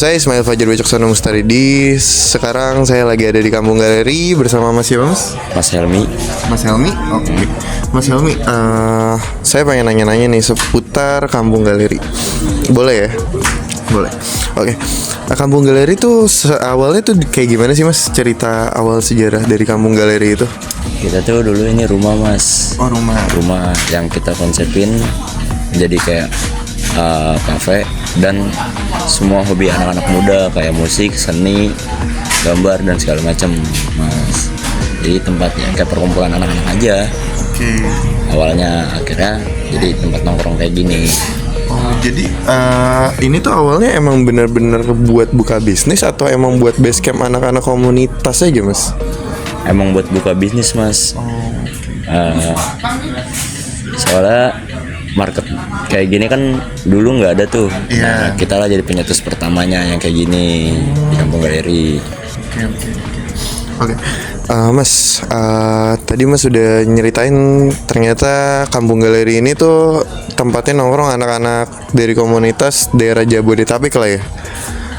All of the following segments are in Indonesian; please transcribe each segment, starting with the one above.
saya Ismail Fajar Wicaksono Mustaridi. Sekarang saya lagi ada di Kampung Galeri bersama Mas siapa Mas? Mas Helmi. Mas Helmi? Oke. Mas Helmi, saya pengen nanya-nanya nih seputar Kampung Galeri. Boleh ya? Boleh. Oke. Kampung Galeri tuh awalnya tuh kayak gimana sih Mas? Cerita awal sejarah dari Kampung Galeri itu? Kita tuh dulu ini rumah Mas. Oh, rumah. Rumah yang kita konsepin jadi kayak kafe dan semua hobi anak-anak muda kayak musik, seni, gambar dan segala macam Mas. Jadi tempatnya kayak perkumpulan anak-anak aja. Oke. Awalnya akhirnya jadi tempat nongkrong kayak gini. Oh, jadi ini tuh awalnya emang bener-bener buat buka bisnis atau emang buat base camp anak-anak komunitas aja Mas? Emang buat buka bisnis Mas. Oh, Soalnya market kayak gini kan dulu nggak ada tuh. Iya. Nah, kita lah jadi penyetus pertamanya yang kayak gini di Kampung Galeri. Oke. Mas, tadi Mas sudah nyeritain ternyata Kampung Galeri ini tuh tempatnya nongkrong anak-anak dari komunitas daerah Jabodetabek lah ya?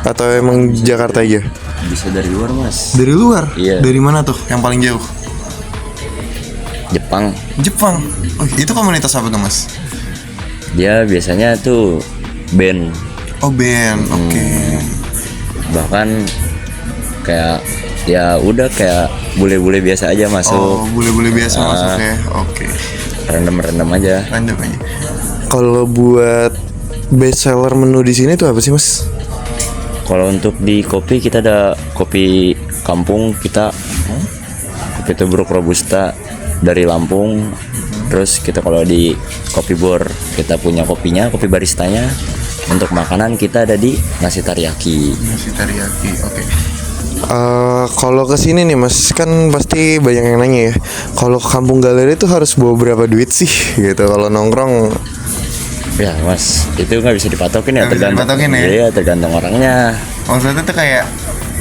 Atau emang Jakarta aja? Bisa dari luar Mas. Dari luar? Iya. Dari mana tuh yang paling jauh? Jepang. Jepang. Oh, itu komunitas apa tuh Mas? Dia biasanya tuh band. Oh, band. Oke. Bahkan kayak ya udah kayak bule-bule biasa aja masuk. Oh, bule-bule biasa masuk ya. Oke. Random aja. Random aja. Kalau buat best seller menu di sini tuh apa sih Mas? Kalau untuk di kopi kita ada kopi kampung kita, kopi tubruk robusta dari Lampung. Terus kita kalau di kopi bor kita punya kopinya, kopi baristanya. Untuk makanan kita ada di nasi teriyaki. Nasi teriyaki, oke. Kalau kesini nih Mas, kan pasti banyak yang nanya ya. Kalau ke Kampung Galeri itu harus bawa berapa duit sih gitu kalau nongkrong? Ya Mas, itu nggak bisa dipatokin ya, Nggak bisa tergantung. dipatokin ya? Iya, tergantung orangnya. Maksudnya tuh kayak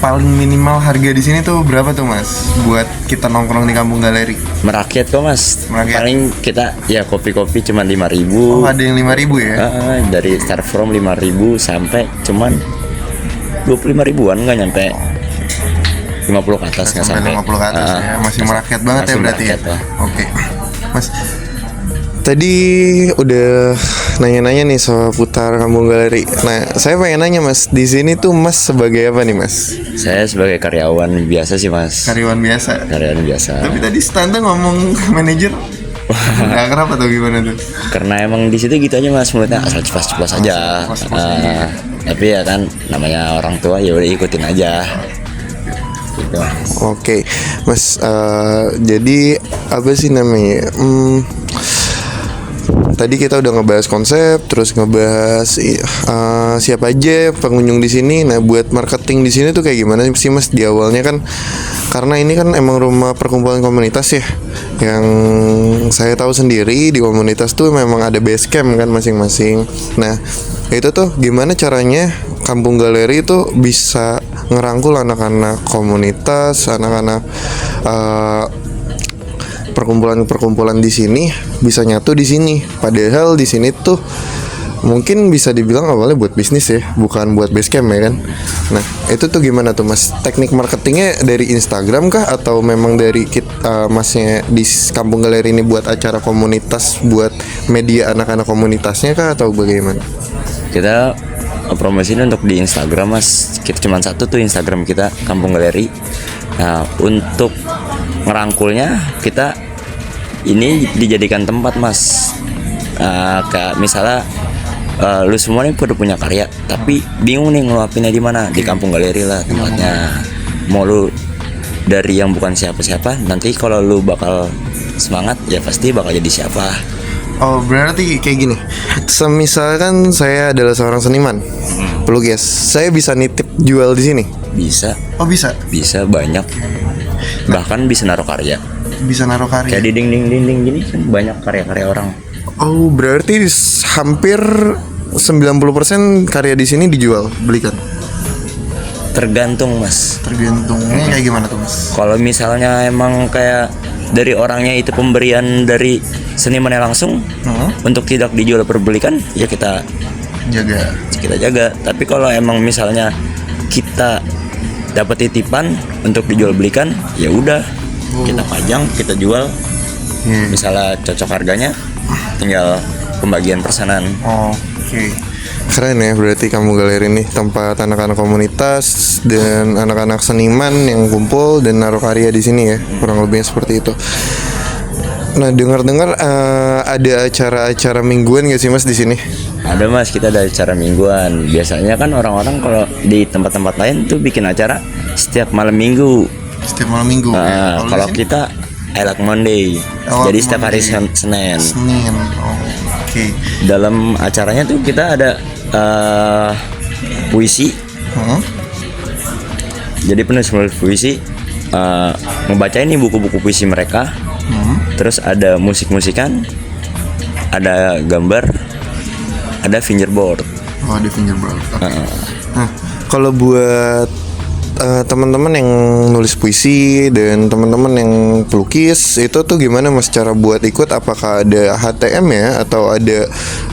paling minimal harga di sini tuh berapa tuh Mas buat kita nongkrong di Kampung Galeri? Merakyat kok Mas. Merakyat. Paling kita ya kopi-kopi cuma 5.000. Oh, ada yang 5.000 ya? Dari start from 5.000 sampai cuman 25.000-an, nggak nyampe 50 ke atas, nggak sampai 50 ke atas ya. Masih merakyat banget ya berarti ya? Oke. Mas, tadi udah nanya-nanya nih soal putar Kampung Galeri. Nah, saya pengen nanya Mas, di sini tuh Mas sebagai apa nih Mas? Saya sebagai karyawan biasa sih Mas. Karyawan biasa. Karyawan biasa. Tapi tadi Standa ngomong ke manajer. Nggak kenapa tuh, gimana tuh? Karena emang di situ gitu aja Mas, mulutnya asal ceplos-ceplos aja. ceplos-ceplos aja. Tapi ya kan namanya orang tua ya udah ikutin aja. Gitu. Oke, Mas. Jadi apa sih namanya? Tadi kita udah ngebahas konsep, terus ngebahas siapa aja pengunjung di sini. Nah, buat marketing di sini tuh kayak gimana sih Mas di awalnya kan? Karena ini kan emang rumah perkumpulan komunitas ya. Yang saya tahu sendiri di komunitas tuh memang ada base camp kan masing-masing. Nah, itu tuh gimana caranya Kampung Galeri itu bisa ngerangkul anak-anak komunitas, anak-anak perkumpulan-perkumpulan di sini bisa nyatu di sini. Padahal di sini tuh mungkin bisa dibilang awalnya buat bisnis ya, bukan buat base camp ya kan. Nah, itu tuh gimana tuh Mas? Teknik marketingnya dari Instagram kah atau memang dari Masnya di Kampung Galeri ini buat acara komunitas, buat media anak-anak komunitasnya kah atau bagaimana? Kita promosiin untuk di Instagram Mas. Kita cuma satu tuh Instagram kita, Kampung Galeri. Nah, untuk ngerangkulnya kita ini dijadikan tempat Mas. Kayak misalnya lu semua nih udah punya karya tapi bingung nih ngeluapinnya di mana, di Kampung Galeri lah tempatnya. Mau lu dari yang bukan siapa-siapa, nanti kalau lu bakal semangat ya pasti bakal jadi siapa. Oh, berarti kayak gini. Semisalkan saya adalah seorang seniman, pelukis, saya bisa nitip jual di sini. Bisa. Oh, bisa. Bisa banyak. Bahkan bisa naruh karya. Bisa naruh karya. Kayak di dinding-dinding gini kan banyak karya-karya orang. Oh, berarti hampir 90% karya di sini dijual, belikan. Tergantung Mas. Tergantungnya kayak gimana tuh Mas? Kalau misalnya emang kayak dari orangnya itu pemberian dari senimannya langsung untuk tidak dijual perbelikan, ya kita Jaga. kita jaga. Tapi kalau emang misalnya kita dapat titipan untuk dijual belikan, ya udah kita pajang, kita jual. Misalnya cocok harganya, tinggal pembagian persenan. Oke. Keren ya, berarti Kampung Galeri ini tempat anak-anak komunitas dan anak-anak seniman yang kumpul dan naruh karya di sini ya, kurang lebihnya seperti itu. Nah, dengar-dengar ada acara-acara mingguan gak sih Mas di sini? Ada Mas, kita ada acara mingguan. Biasanya kan orang-orang kalau di tempat-tempat lain tuh bikin acara setiap malam minggu. Setiap malam minggu. Kalau kita I Like Monday. Jadi setiap hari Senin. Oke. Dalam acaranya tuh kita ada puisi. Jadi penulis puisi ngebacain nih buku-buku puisi mereka. Terus ada musik-musikan, ada gambar, ada fingerboard. Ada fingerboard. Nah, kalau buat teman-teman yang nulis puisi dan teman-teman yang pelukis, itu tuh gimana Mas cara buat ikut? Apakah ada HTM ya, atau ada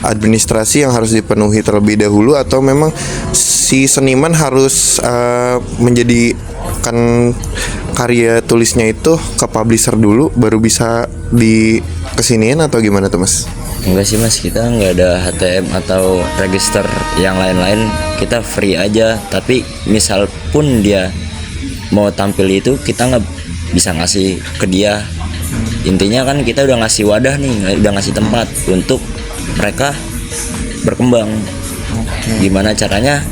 administrasi yang harus dipenuhi terlebih dahulu, atau memang si seniman harus menjadikan karya tulisnya itu ke publisher dulu baru bisa dikesiniin, atau gimana tuh Mas? Enggak sih Mas, kita nggak ada HTM atau register yang lain-lain, kita free aja. Tapi misal pun dia mau tampil itu, kita nggak bisa ngasih ke dia. Intinya kan kita udah ngasih wadah nih, udah ngasih tempat untuk mereka berkembang. Gimana caranya?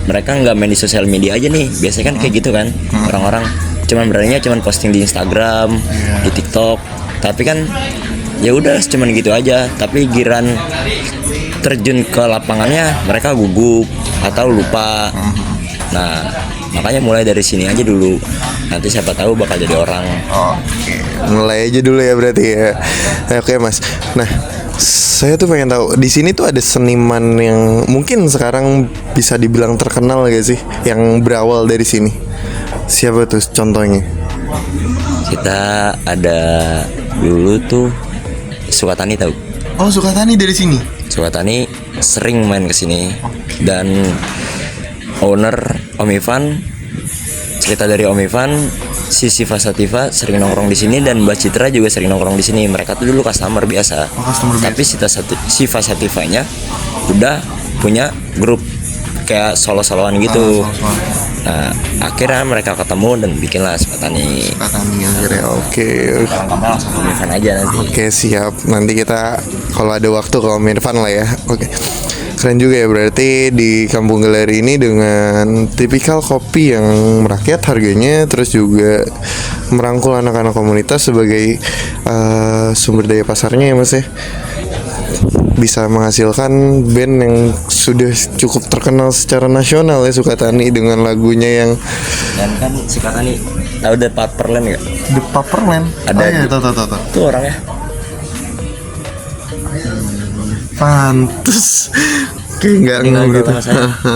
Mereka nggak main di sosial media aja nih, biasanya kan kayak gitu kan. Orang-orang cuman posting di Instagram, di TikTok, tapi kan ya udah cuman gitu aja. Tapi giran terjun ke lapangannya mereka gugup atau lupa. Nah, makanya mulai dari sini aja dulu, nanti siapa tahu bakal jadi orang. Oke, mulai aja dulu ya berarti ya. Oke Mas, nah saya tuh pengen tahu, di sini tuh ada seniman yang mungkin sekarang bisa dibilang terkenal gak sih, yang berawal dari sini? Siapa tuh contohnya? Kita ada dulu tuh Sukatani, tahu? Oh, Sukatani dari sini. Sukatani sering main ke sini, dan owner Om Ivan, cerita dari Om Ivan, si Siva Sativa sering nongkrong di sini, dan Mbak Citra juga sering nongkrong di sini. Mereka tuh dulu customer biasa. Tapi Siva Sativanya udah punya grup kayak solo-soloan gitu. Nah, akhirnya mereka ketemu dan bikinlah Sukatani. Akhirnya oke. Kamu langsung ke Om Irfan aja nanti. Oke, siap. Nanti kita kalau ada waktu ke Om Irfan lah ya. Oke. Keren juga ya, berarti di Kampung Galeri ini dengan tipikal kopi yang merakyat harganya, terus juga merangkul anak-anak komunitas sebagai sumber daya pasarnya ya Mas ya. Bisa menghasilkan band yang sudah cukup terkenal secara nasional ya, Sukatani, dengan lagunya yang Dan kan Sukatani tahu The Paperland nggak? The Paperland. Ada. Oh, iya, tahu. Tuh orangnya. Pantes kayak nggak gitu.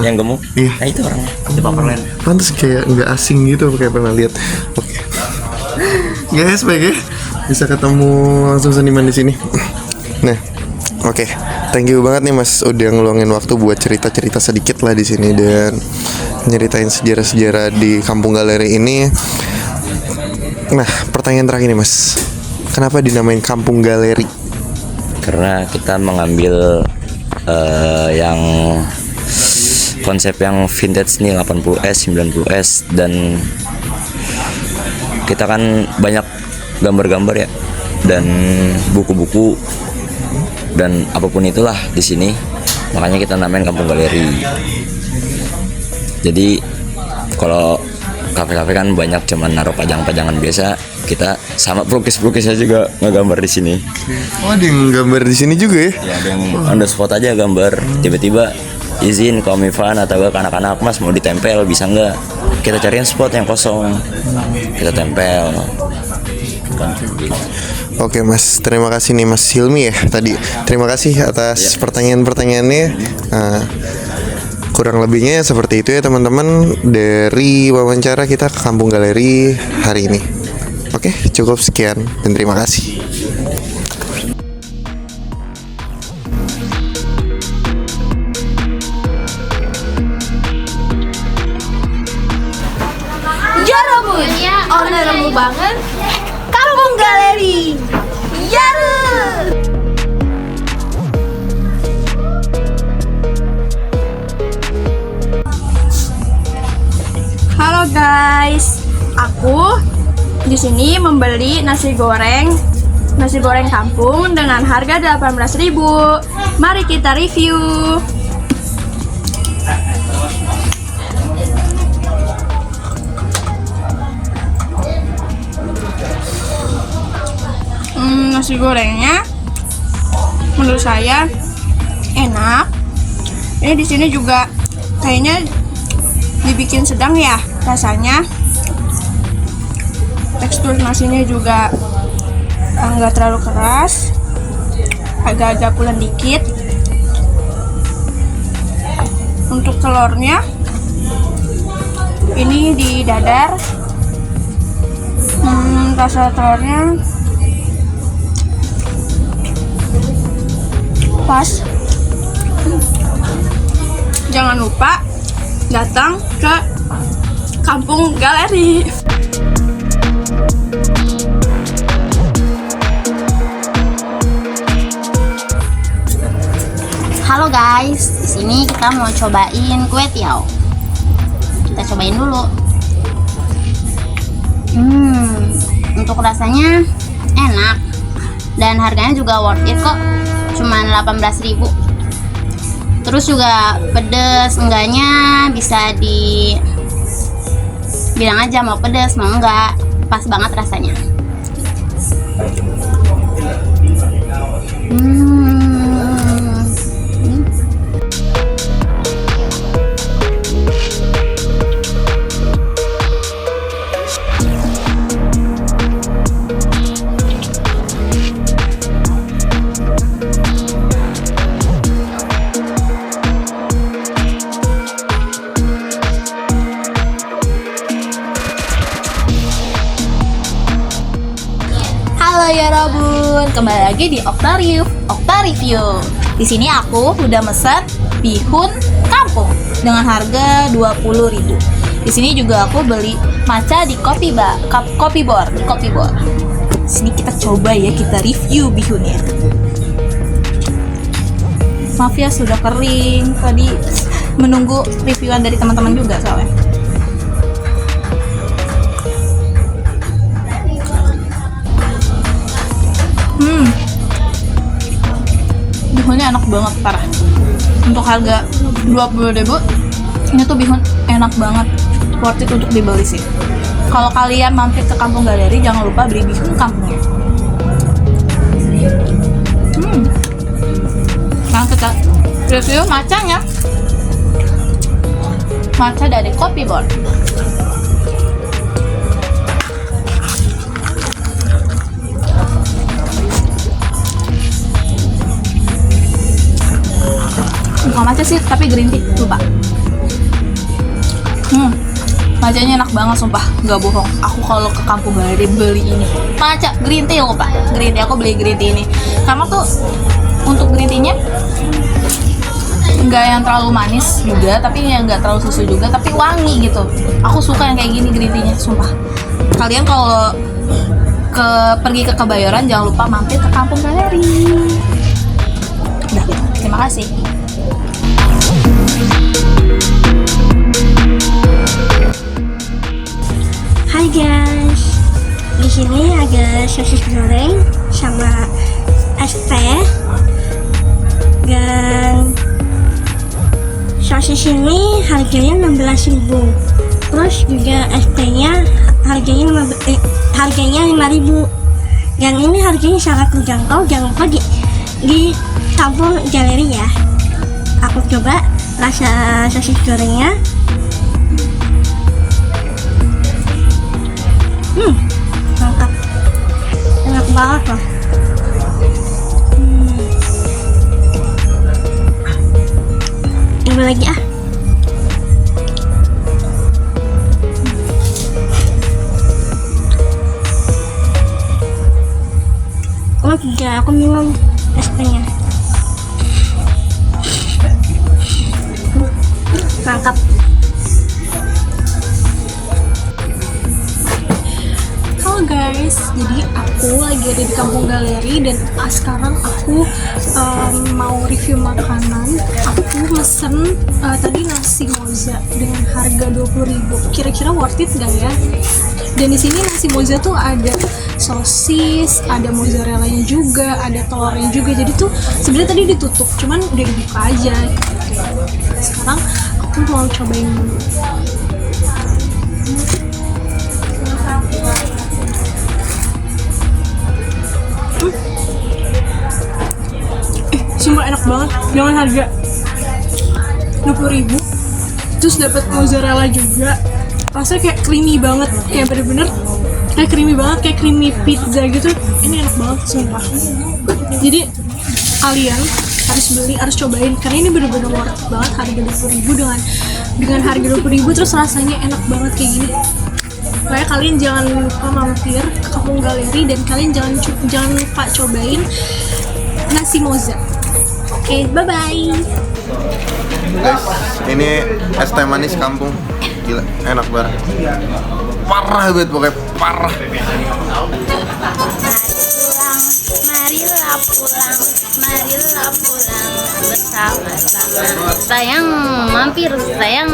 Yang gemuk. Iya. Nah itu orangnya The Paperland. Pantes kayak nggak asing gitu, kayak pernah lihat. Oke. Guys, baik ya, bisa ketemu langsung seniman di sini. Nah, oke. Thank you banget nih Mas udah ngeluangin waktu buat cerita-cerita sedikit lah di sini dan nyeritain sejarah-sejarah di Kampung Galeri ini. Nah, pertanyaan terakhir nih Mas, kenapa dinamain Kampung Galeri? Karena kita mengambil yang konsep yang vintage nih, 80s, 90s, dan kita kan banyak gambar-gambar ya, dan buku-buku dan apapun itulah di sini, makanya kita namain Kampung Galeri. Jadi kalau kafe-kafe kan banyak cuman naruh pajang-pajangan biasa, kita sama pelukis-pelukisnya juga ngegambar di sini. Oh, ada yang gambar di sini juga ya? Ya, ada yang on the spot aja gambar. Tiba-tiba izin ke Om Ivan atau ke anak-anak, Mas mau ditempel bisa nggak? Kita cariin spot yang kosong, kita tempel. Oke Mas, terima kasih nih Mas Hilmi ya tadi. Terima kasih atas pertanyaan-pertanyaannya. Kurang lebihnya seperti itu ya teman-teman dari wawancara kita ke Kampung Galeri hari ini. Oke, cukup sekian dan terima kasih. Bun, orderanmu banget. Kampung Galeri. Yaru. Halo guys, aku di sini membeli nasi goreng kampung dengan harga 18.000. Mari kita review. Nasi gorengnya menurut saya enak. Ini di sini juga kayaknya dibikin sedang ya rasanya. Tekstur nasinya juga nggak terlalu keras, agak-agak pulen dikit. Untuk telurnya ini di dadar. Rasa telurnya pas. Jangan lupa datang ke Kampung Galeri. Halo guys, di sini kita mau cobain kue tiaw. Kita cobain dulu. Untuk rasanya enak dan harganya juga worth it kok. Cuman 18.000. Terus juga pedes enggaknya bisa bilang aja mau pedes mau enggak, pas banget rasanya. Halo ya Robun, kembali lagi di Okta Review. Di sini aku udah mesen bihun kampung dengan harga 20.000. Di sini juga aku beli matcha di kopi bar. Di sini kita coba ya, kita review bihunnya. Maaf ya sudah kering. Tadi menunggu reviewan dari teman-teman juga soalnya. Bihunnya enak banget, parah. Untuk harga 20.000, ini tuh bihun enak banget, worth it untuk dibeli sih. Kalau kalian mampir ke Kampung Galeri, jangan lupa beli bihun kampungnya. Nah, kita review matchanya. Matcha dari Kopi Bar. Bukan matcha sih, tapi green tea, lupa. Matchanya enak banget, sumpah, nggak bohong. Aku kalau ke Kampung Galeri beli ini matcha green tea, lupa. Green tea, aku beli green tea ini karena tuh untuk green tea-nya nggak yang terlalu manis juga, tapi yang nggak terlalu susu juga, tapi wangi gitu. Aku suka yang kayak gini green tea-nya, sumpah. Kalian kalau pergi ke Kebayoran jangan lupa mampir ke Kampung Galeri. Udah, terima kasih. Hai guys, di sini ada sosis goreng sama es teh. Dan sosis ini harganya 16.000. Terus juga es tehnya harganya 5.000. Dan ini harganya sangat terjangkau. Jangan lupa di Kampung Galeri ya. Aku coba rasa sosis gorengnya. Mantap, enak banget loh. Coba lagi ah. Oh tidak, aku minum es tehnya. Mantap. guys, jadi aku lagi ada di Kampung Galeri dan sekarang aku mau review makanan. Aku mesen tadi nasi moza dengan harga 20.000. Kira-kira worth it gak ya? Dan di sini nasi moza tuh ada sosis, ada mozzarella-nya juga, ada telurnya juga. Jadi tuh sebenarnya tadi ditutup, cuman udah dibuka aja. Sekarang aku mau cobain dulu. Sumpah enak banget dengan harga 20.000, terus dapat mozzarella juga, rasanya kayak creamy banget, kayak bener-bener kayak creamy banget, kayak creamy pizza gitu. Ini enak banget sumpah. Jadi kalian harus beli, harus cobain karena ini bener-bener worth it banget. Harga 20.000 dengan harga 20.000 terus rasanya enak banget kayak gini. Pokoknya kalian jangan lupa mampir ke Kampung Galeri dan kalian jangan lupa cobain nasi moza. Oke, bye-bye. Guys, ini es teh manis kampung. Gila, enak banget. Parah banget pokoknya, parah. Marilah pulang bersama-sama. Sayang, mampir sayang.